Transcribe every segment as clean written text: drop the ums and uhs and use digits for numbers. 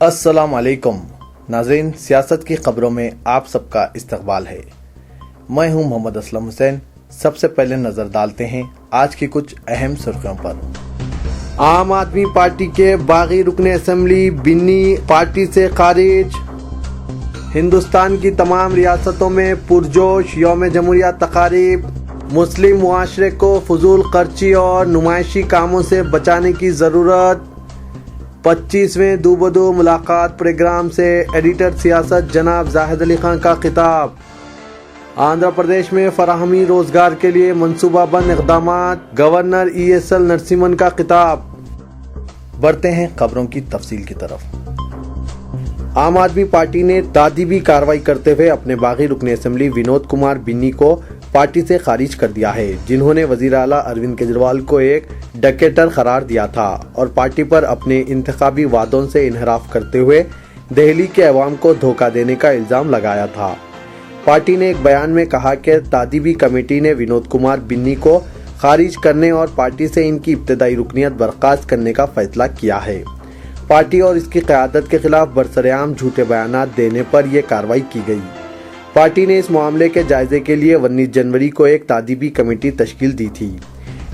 अस्सलाम वालेकुम नाज़रीन, सियासत की खबरों में आप सबका इस्तकबाल है। मैं हूं मोहम्मद असलम हुसैन। सबसे पहले नजर डालते हैं आज की कुछ अहम सुर्खियों पर। आम आदमी पार्टी के बागी रुकने असेंबली बिन्नी पार्टी से खारिज। हिंदुस्तान की तमाम रियासतों में पुरजोश यौम जमहूरिया तकारीब। मुस्लिम मुआशरे को फजूल खर्ची और नुमाइशी कामों से बचाने की ज़रूरत। 25वें दूबदू मुलाकात प्रोग्राम से एडिटर सियासत जनाब जाहिद अली खान का खिताब। आंध्र प्रदेश में फराहमी रोजगार के लिए मंसूबाबंद इक़दामात, गवर्नर ESL नरसिम्हन का खिताब। बढ़ते हैं खबरों की तफसील की तरफ। आम आदमी पार्टी ने तादीबी कार्रवाई करते हुए अपने बागी रुकने असेंबली विनोद कुमार बिन्नी को पार्टी से खारिज कर दिया है, जिन्होंने वजीर आला अरविंद केजरीवाल को एक डकैटर करार दिया था और पार्टी पर अपने इंतखाबी वादों से इनहराफ करते हुए दिल्ली के अवाम को धोखा देने का इल्जाम लगाया था। पार्टी ने एक बयान में कहा कि तादीबी कमेटी ने विनोद कुमार बिन्नी को खारिज करने और पार्टी से इनकी इब्तदाई रुकनियत बर्खास्त करने का फैसला किया है। पार्टी और इसकी क़यादत के खिलाफ बरसरेआम झूठे बयानात देने पर यह कार्रवाई की गई। पार्टी ने इस मामले के जायजे के लिए 19 जनवरी को एक तादीबी कमेटी तश्कील दी थी।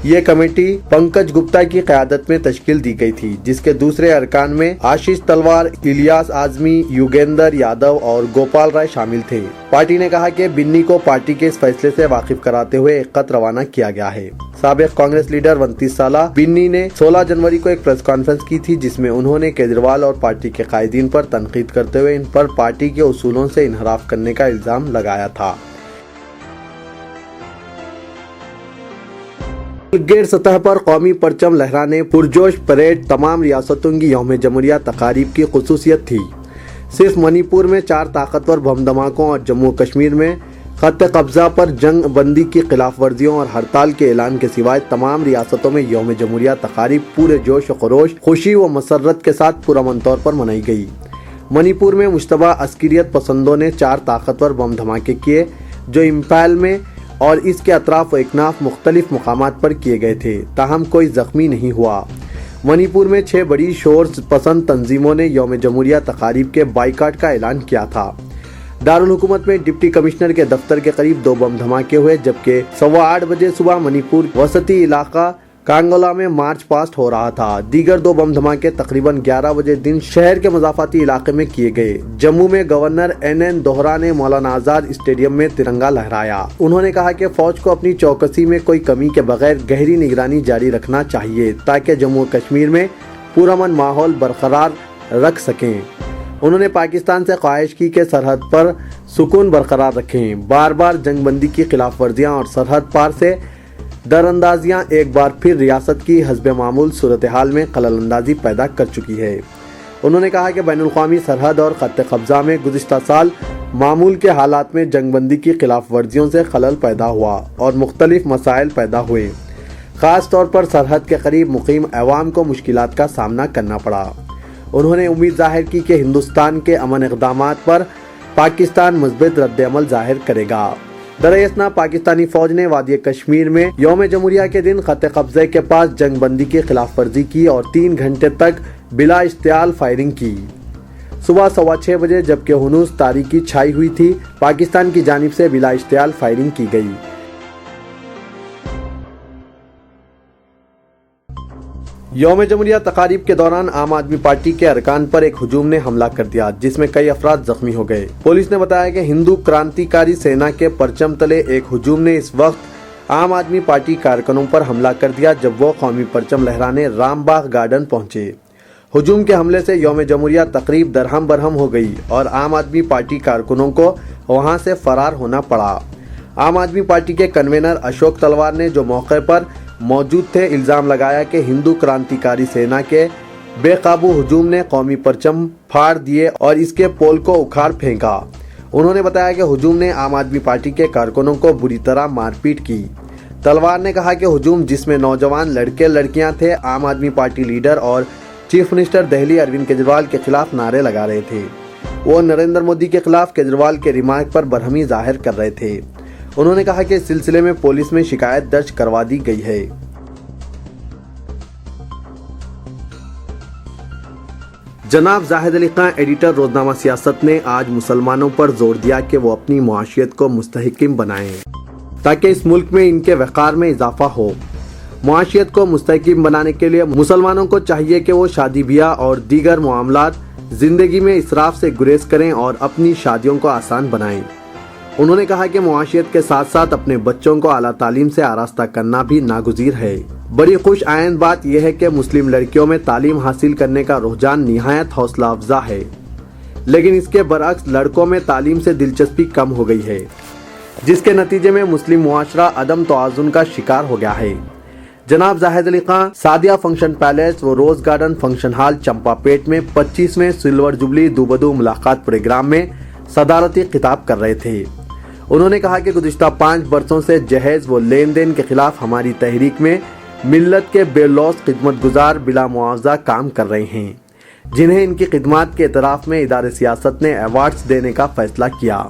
ये कमेटी पंकज गुप्ता की क़यादत में तश्कील दी गई थी, जिसके दूसरे अरकान में आशीष तलवार, इलियास आजमी, युगेंद्र यादव और गोपाल राय शामिल थे। पार्टी ने कहा कि बिन्नी को पार्टी के इस फैसले से वाकिफ कराते हुए एक खत रवाना किया गया है। साबिक कांग्रेस लीडर 29 साला बिन्नी ने 16 जनवरी को एक प्रेस कॉन्फ्रेंस की थी, जिसमें उन्होंने केजरीवाल और पार्टी के कायदीन पर तनकीद करते हुए इन पर पार्टी के उसूलों से इनहराफ करने का इल्जाम लगाया था। गैर सतह पर कौमी परचम लहराने पुरजोश परेड तमाम रियासतों की यौम जमहूरिया तकारीब की खुसूसियत थी। सिर्फ मणिपुर में 4 ताकतवर बम धमाकों और जम्मू कश्मीर में खत कब्जा पर जंग बंदी की खिलाफ वर्जियों और हड़ताल के ऐलान के सिवाय तमाम रियासतों में यौम जमहूरिया तकारीब पूरे जोश व खरोश, खुशी व मसर्रत के साथ पुरअमन तौर पर मनाई गई। मणिपुर में मुश्तबा अस्करियत पसंदों ने 4 ताकतवर बम धमाके किए, जो इम्फाल में और इसके अतराफ व इकनाफ मुख्तलिफ मुकामात पर किए गए थे, ताहम कोई जख्मी नहीं हुआ। मणिपुर में 6 बड़ी शोर पसंद तंजीमों ने यौम जमहूरिया तकारीब के बाइकाट का ऐलान किया था। दारुल हुकूमत में डिप्टी कमिश्नर के दफ्तर के करीब 2 बम धमाके हुए, जबकि 8:15 बजे सुबह मणिपुर वसती इलाका कांगोला में मार्च पास्ट हो रहा था। दीगर 2 बम धमाके तकरीबन 11 बजे दिन शहर के मजाफाती इलाके में किए गए। जम्मू में गवर्नर NN दोहरा ने मौलाना आजाद स्टेडियम में तिरंगा लहराया। उन्होंने कहा कि फौज को अपनी चौकसी में कोई कमी के बगैर गहरी निगरानी जारी रखना चाहिए, ताकि जम्मू कश्मीर में पुरअमन माहौल बरकरार रख सकें। उन्होंने पाकिस्तान से ख्वाहिश की कि सरहद पर सुकून बरकरार रखें। बार बार जंगबंदी की खिलाफ वर्जियाँ और सरहद पार से दरअंदाजियाँ एक बार फिर रियासत की हस्बे मामूल सूरत हाल में खलल अंदाजी पैदा कर चुकी है। उन्होंने कहा कि बैनुल-अक़वामी सरहद और खत्ते कब्जा में गुज़िश्ता साल मामूल के हालात में जंगबंदी की खिलाफ वर्जियों से खलल पैदा हुआ और मुख्तलिफ मसाइल पैदा हुए। ख़ास तौर पर सरहद के करीब मुकीम अवाम को मुश्किलात का सामना करना पड़ा। उन्होंने उम्मीद जाहिर की कि हिंदुस्तान के अमन इक़दामात पर पाकिस्तान मुस्बित रद्द-ए-अमल जाहिर करेगा। दरअसल पाकिस्तानी फौज ने वादी कश्मीर में यौम जमहूरिया के दिन खत्ते कब्जे के पास जंग बंदी की खिलाफ वर्जी की और 3 घंटे तक बिला इश्तियाल फायरिंग की। सुबह 6:15 बजे जबकि हुनूस तारीकी छाई हुई थी, पाकिस्तान की जानिब से बिला इश्तियाल फायरिंग की गई। यौम जमहूरिया तकारीब के दौरान आम आदमी पार्टी के अरकान पर एक हुजूम ने हमला कर दिया, जिसमें कई अफराद जख्मी हो गए। पुलिस ने बताया कि हिंदू क्रांतिकारी सेना के परचम तले एक हुजूम ने इस वक्त आम आदमी पार्टी कारकुनों पर हमला कर दिया, जब वो कौमी परचम लहराने रामबाग गार्डन पहुंचे। हुजूम के हमले से यौम जमहूरिया तकरीब दरहम बरहम हो गई और आम आदमी पार्टी कारकुनों को वहां से फरार होना पड़ा। आम आदमी पार्टी के कन्वेनर अशोक तलवार ने, जो मौके पर मौजूद थे, इल्ज़ाम लगाया कि हिंदू क्रांतिकारी सेना के बेकाबू हुजूम ने कौमी परचम फाड़ दिए और इसके पोल को उखाड़ फेंका। उन्होंने बताया कि हुजूम ने आम आदमी पार्टी के कारकुनों को बुरी तरह मारपीट की। तलवार ने कहा कि हुजूम, जिसमें नौजवान लड़के लड़कियां थे, आम आदमी पार्टी लीडर और चीफ मिनिस्टर दिल्ली अरविंद केजरीवाल के खिलाफ नारे लगा रहे थे। वो नरेंद्र मोदी के खिलाफ केजरीवाल के रिमार्क पर बरहमी जाहिर कर रहे थे। उन्होंने कहा कि इस सिलसिले में पुलिस में शिकायत दर्ज करवा दी गई है। जनाब जाहिद अली खान एडिटर रोजनामा सियासत ने आज मुसलमानों पर जोर दिया कि वो अपनी मुआशियत को मुस्तहकिम बनाएं ताकि इस मुल्क में इनके वक़ार में इजाफा हो। मुआशियत को मुस्तहकिम बनाने के लिए मुसलमानों को चाहिए कि वो शादी ब्याह और दीगर मामलात जिंदगी में इसराफ से गुरेज करें और अपनी शादियों को आसान बनाएं। उन्होंने कहा कि मुआशियत के साथ साथ अपने बच्चों को आला तालीम से आरास्ता करना भी नागुज़ीर है। बड़ी खुश आइंद बात यह है कि मुस्लिम लड़कियों में तालीम हासिल करने का रुझान निहायत हौसला अफजा है, लेकिन इसके बरअक्स लड़कों में तालीम से दिलचस्पी कम हो गई है, जिसके नतीजे में मुस्लिम मुआशरा अदम तवाज़ुन का शिकार हो गया है। जनाब जाहिद अली खान सादिया फंक्शन पैलेस व rose garden function hall Champapet में 25वें सिल्वर जुबली दूबदू मुलाकात प्रोग्राम में सदारती खिताब कर रहे थे। उन्होंने कहा कि गुज़िश्ता 5 बरसों से जहेज व लेन देन के खिलाफ हमारी तहरीक में मिल्लत के बेलौस खिदमत गुजार बिला मुआवजा काम कर रहे हैं, जिन्हें इनकी खिदमात के इतराफ़ में इदारे सियासत ने अवार्ड्स देने का फैसला किया।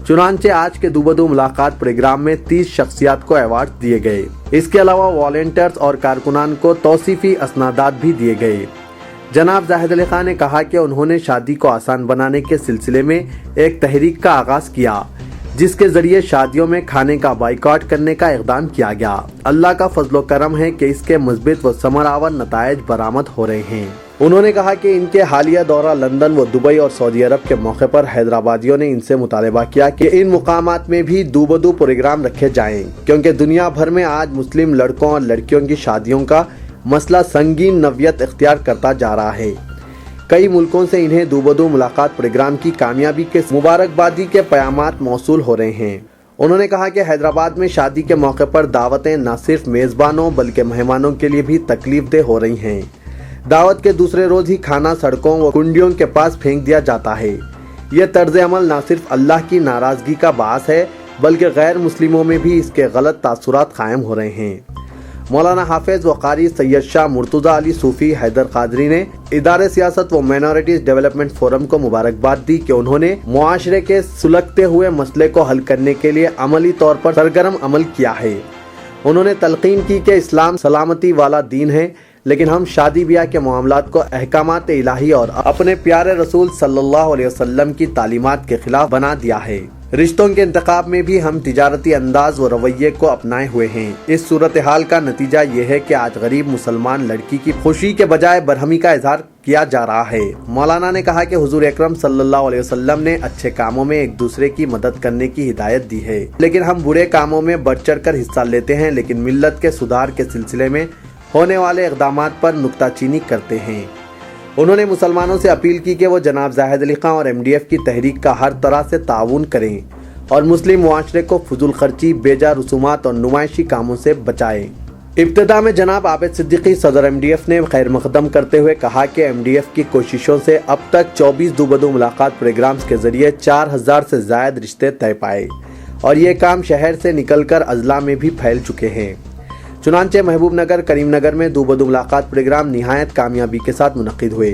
चुनांचे आज के दूबदू मुलाकात प्रोग्राम में 30 शख्सियात को अवार्ड दिए गए। इसके अलावा वॉलंटियर्स और कारकुनान को तौसीफी असनादात भी दिए गए। जनाब जाहिद अली खान ने कहा कि उन्होंने शादी को आसान बनाने के सिलसिले में एक तहरीक का आगाज किया, जिसके जरिए शादियों में खाने का बाइकआउट करने का इक़दाम किया गया। अल्लाह का फजलो करम है कि इसके मुस्बित व समरावर नताइज बरामद हो रहे हैं। उन्होंने कहा कि इनके हालिया दौरा लंदन व दुबई और सऊदी अरब के मौके पर हैदराबादियों ने इनसे मुतालबा किया कि इन मुकामात में भी दूबदू प्रोग्राम रखे जाएं, क्योंकि दुनिया भर में आज मुस्लिम लड़कों और लड़कियों की शादियों का मसला संगीन नवियत इख्तियार करता जा रहा है। कई मुल्कों से इन्हें दूबदू मुलाकात प्रोग्राम की कामयाबी के मुबारकबादी के पयामात मौसूल हो रहे हैं। उन्होंने कहा कि हैदराबाद में शादी के मौके पर दावतें न सिर्फ मेज़बानों बल्कि मेहमानों के लिए भी तकलीफदेह हो रही हैं। दावत के दूसरे रोज ही खाना सड़कों व कुंडियों के पास फेंक दिया जाता है। यह तर्ज अमल न सिर्फ अल्लाह की नाराजगी का बास है, बल्कि गैर मुस्लिमों में भी इसके गलत तासुरात कायम हो रहे हैं। मौलाना हाफिज व कारी सैयद शाह मुर्तज़ा अली सूफी हैदर कादरी ने इदारे सियासत व माइनॉरिटीज डेवलपमेंट फोरम को मुबारकबाद दी कि उन्होंने मुआशरे के सुलगते हुए मसले को हल करने के लिए अमली तौर पर सरगर्म अमल किया है। उन्होंने तलकीन की कि इस्लाम सलामती वाला दीन है, लेकिन हम शादी ब्याह के मामलात को अहकामात इलाही और अपने प्यारे रसूल सल्लल्लाहु अलैहि वसल्लम की तालीमात के खिलाफ बना दिया है। रिश्तों के इंतखाब में भी हम तिजारती अंदाज व रवैये को अपनाए हुए हैं। इस सूरत हाल का नतीजा ये है कि आज गरीब मुसलमान लड़की की खुशी के बजाय बरहमी का इजहार किया जा रहा है। मौलाना ने कहा कि हुजूर अकरम सल्लल्लाहु अलैहि वसल्लम ने अच्छे कामों में एक दूसरे की मदद करने की हिदायत दी है, लेकिन हम बुरे कामों में बढ़ चढ़ कर हिस्सा लेते हैं, लेकिन मिल्लत के सुधार के सिलसिले में होने वाले इक़दामात पर नुक्ताचीनी करते हैं। उन्होंने मुसलमानों से अपील की कि वो जनाब जाहिद अली खान और MDF की तहरीक का हर तरह से ताउन करें और मुस्लिम मुआशरे को फजूल खर्ची, बेजा रसूमात और नुमाइशी कामों से बचाएं। इब्तिदा में जनाब आबिद सिद्दीकी सदर MDF ने खैर मकदम करते हुए कहा कि MDF की कोशिशों से अब तक 24 दूबदू मुलाकात प्रोग्राम्स के जरिए 4000 से ज़ायद रिश्ते तय पाए और ये काम शहर से निकलकर अजला में भी फैल चुके हैं। चुनांचे महबूब नगर, करीम नगर में दूबदू मुलाकात प्रोग्राम निहायत कामयाबी के साथ मुनक्किद हुए।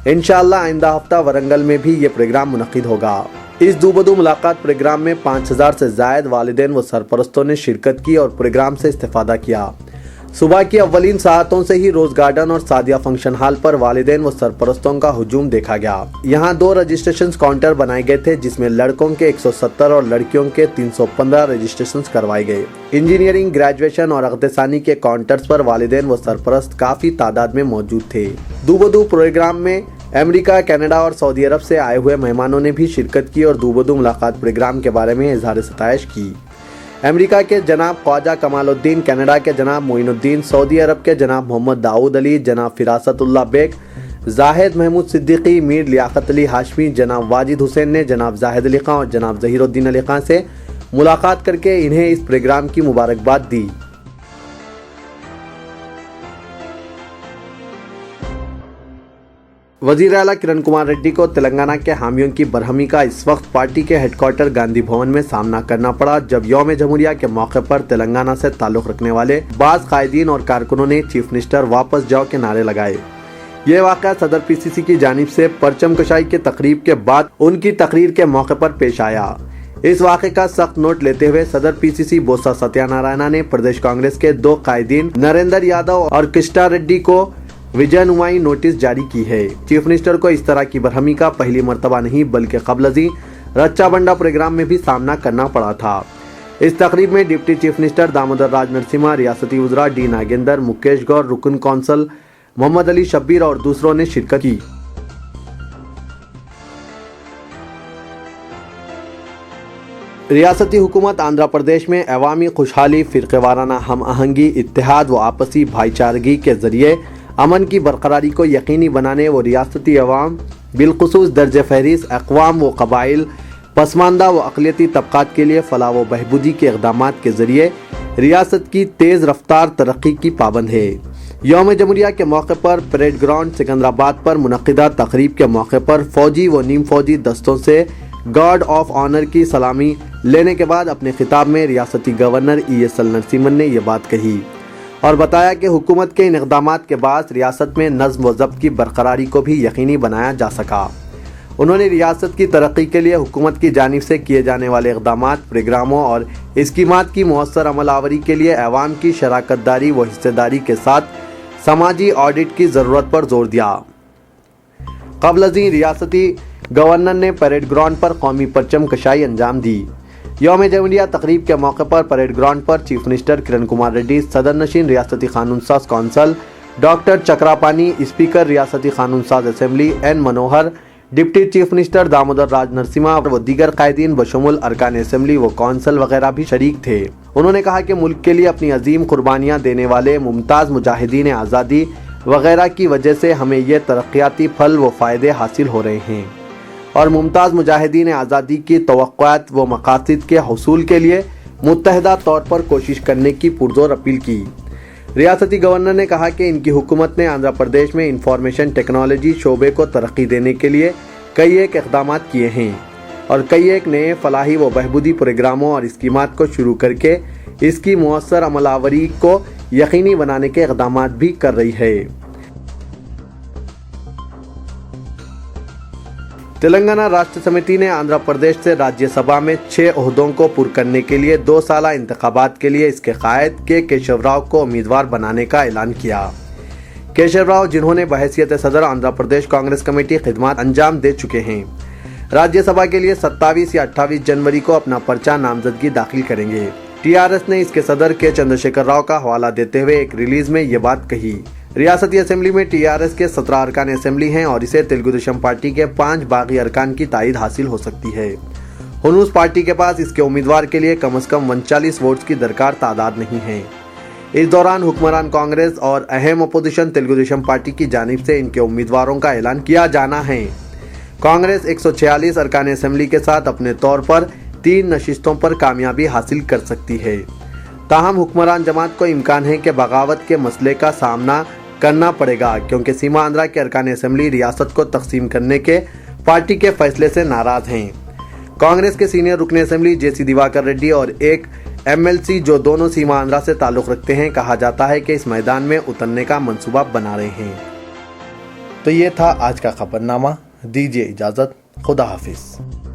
इंशाअल्लाह आइंदा हफ्ता वरंगल में भी ये प्रोग्राम मुनक्किद होगा। इस दूबदू मुलाकात प्रोग्राम में 5000 से जायद वालिदैन व सरपरस्तों ने शिरकत की और प्रोग्राम से इस्तेफादा किया। सुबह की अव्वलीन सातों से ही रोज गार्डन और सादिया फंक्शन हॉल पर वालिदैन व सरपरस्तों का हुजूम देखा गया। यहाँ 2 रजिस्ट्रेशन काउंटर बनाए गए थे, जिसमें लड़कों के 170 और लड़कियों के 315 रजिस्ट्रेशन करवाए गए। इंजीनियरिंग, ग्रेजुएशन और अक़दसानी के काउंटर्स पर वालिदैन व सरपरस्त काफी तादाद में मौजूद थे। दूबदू प्रोग्राम में अमेरिका, कनाडा और सऊदी अरब से आए हुए मेहमानों ने भी शिरकत की और दूबदू मुलाकात प्रोग्राम के बारे में इजहार सताइश की। अमेरिका के जनाब ख्वाजा कमालुद्दीन, कनाडा के जनाब मोइनुद्दीन, सऊदी अरब के जनाब मोहम्मद दाऊद अली, जनाब फिरासतुल्लाह बेग, जाहिद महमूद सिद्दीकी, मीर लियाकत अली हाशमी, जनाब वाजिद हुसैन ने जनाब जाहिद अली खान और जनाब ज़हीरुद्दीन अली खान से मुलाकात करके इन्हें इस प्रोग्राम की मुबारकबाद दी। वज़ीर आला किरण कुमार रेड्डी को तेलंगाना के हामियों की बरहमी का इस वक्त पार्टी के हेडक्वार्टर गांधी भवन में सामना करना पड़ा, जब यौम जमहूरिया के मौके पर तेलंगाना से ताल्लुक़ रखने वाले बाज़ कायदीन और कारकुनों ने चीफ मिनिस्टर वापस जाओ के नारे लगाए। ये वाक़या सदर PCC की जानिब से परचम कशाई के तकरीब के बाद उनकी तकरीर के मौके पर पेश आया। इस वाक़े का सख्त नोट लेते हुए सदर PCC बोसा सत्यानारायणा ने प्रदेश कांग्रेस के 2 कायदीन नरेंद्र यादव और कृष्णा रेड्डी को विजयनुमाई नोटिस जारी की है। चीफ मिनिस्टर को इस तरह की बरहमी का पहली मर्तबा नहीं बल्कि कबलजी रच्चा बंडा प्रोग्राम में भी सामना करना पड़ा था। इस तकरीब में डिप्टी चीफ मिनिस्टर दामोदर राज नरसिम्हा, रियासती वज़रा डी नागेंद्र, मुकेश गौर, रुकन कौंसल मोहम्मद अली शब्बीर और दूसरों ने शिरकत की। रियासती हुकूमत आंध्र प्रदेश में अवामी खुशहाली, फ़िरक़ेवाराना हम आहंगी, इत्तेहाद व आपसी भाईचारगी के ज़रिए अमन की बरकरारी को यकीनी बनाने व रियासती अवाम बिलखुसूस दर्ज फहरिस्त अक़वाम व कबाइल, पसमानदा व अक़लियती तबक़ात के लिए फ़लाह व बहबूदी के इक़दामात के ज़रिए रियासत की तेज़ रफ्तार तरक्की की पाबंद है। यौम जमहूरिया के मौके पर परेड ग्राउंड सिकंदराबाद पर मुनक़िदा तक़रीब के मौके पर फ़ौजी व नीम फ़ौजी दस्तों से गार्ड ऑफ ऑनर की सलामी लेने के बाद अपने खिताब में रियासती गवर्नर ESL नरसिम्हन ने यह बात कही और बताया कि हुकूमत के इन इक़दामात के बाद रियासत में नज़्म व ज़ब्त की बरकरारी को भी यकीनी बनाया जा सका। उन्होंने रियासत की तरक्की के लिए हुकूमत की जानिब से किए जाने वाले इक़दामात, प्रोग्रामों और इस्कीमात की मौसर अमलावरी के लिए अवाम की शराकतदारी व हिस्सेदारी के साथ समाजी ऑडिट की ज़रूरत पर जोर दिया। कबलजी रियासती गवर्नर ने परेड ग्राउंड पर कौमी परचम कशाई अंजाम दी। यौम जमहूरिया तकरीब के मौके पर परेड ग्राउंड पर चीफ मिनिस्टर किरण कुमार रेड्डी, सदर नशीन रियासती कानून साज कौंसल डॉक्टर चक्रापानी, स्पीकर रियासती कानून साज असेंबली N मनोहर, डिप्टी चीफ मिनिस्टर दामोदर राज नरसिम्हा व दीगर कायदीन बशमुल अरकान असेंबली व कौंसल वगैरह भी शरीक थे। उन्होंने कहा कि मुल्क के लिए अपनी अजीम कुर्बानियाँ देने वाले मुमताज़ मुजाहिदीन आज़ादी वगैरह की वजह से हमें ये तरक्याती फल व फ़ायदे हासिल हो रहे हैं और मुमताज़ मुजाहिदीन आज़ादी की तवक्कुआत व मकासद के हसूल के लिए मुत्तहदा तौर पर कोशिश करने की पुरजोर अपील की। रियासती गवर्नर ने कहा कि इनकी हुकूमत ने आंध्र प्रदेश में इंफॉर्मेशन टेक्नोलॉजी शोबे को तरक्की देने के लिए कई एक इक़दामात किए हैं और कई एक नए फलाही व बहबूदी प्रोग्रामों और स्कीमात को शुरू करके इसकी मौसर अमलावरी को यकीनी बनाने के इक़दामात भी कर रही है। तेलंगाना राष्ट्र समिति ने आंध्र प्रदेश से राज्यसभा में 6 ओहदों को पुर करने के लिए 2 साला इंतखाबात के लिए इसके कायद के केशव राव को उम्मीदवार बनाने का ऐलान किया। केशव राव, जिन्होंने बहैसियत सदर आंध्र प्रदेश कांग्रेस कमेटी खिदमात अंजाम दे चुके हैं, राज्यसभा के लिए 27 या 28 जनवरी को अपना पर्चा नामजदगी दाखिल करेंगे। TRS ने इसके सदर के चंद्रशेखर राव का हवाला देते हुए एक रिलीज में ये बात कही। रियासती असेंबली में TRS के 17 अरकान असेंबली हैं और इसे तेलुगु देशम पार्टी के 5 बागी अरकान की तायद हासिल हो सकती है। हुनूस पार्टी के पास इसके उम्मीदवार के लिए कम से कम 39 वोट्स की दरकार तादाद नहीं है। इस दौरान हुक्मरान कांग्रेस और अहम अपोजिशन तेलुगु देशम पार्टी की जानिब से इनके उम्मीदवारों का ऐलान किया जाना है। कांग्रेस 146 अरकान असेंबली के साथ अपने तौर पर 3 नशिस्तों पर कामयाबी हासिल कर सकती है। ताहम हुक्मरान जमात को इम्कान है कि बगावत के मसले का सामना करना पड़ेगा, क्योंकि सीमा आंध्रा के अरकान असेंबली रियासत को तकसीम करने के पार्टी के फैसले से नाराज हैं। कांग्रेस के सीनियर रुकन असेंबली JC दिवाकर रेड्डी और एक MLC जो दोनों सीमा आंध्रा से ताल्लुक़ रखते हैं, कहा जाता है कि इस मैदान में उतरने का मंसूबा बना रहे हैं। तो ये था आज का खबरनामा। दीजिए इजाज़त। खुदा हाफिज़।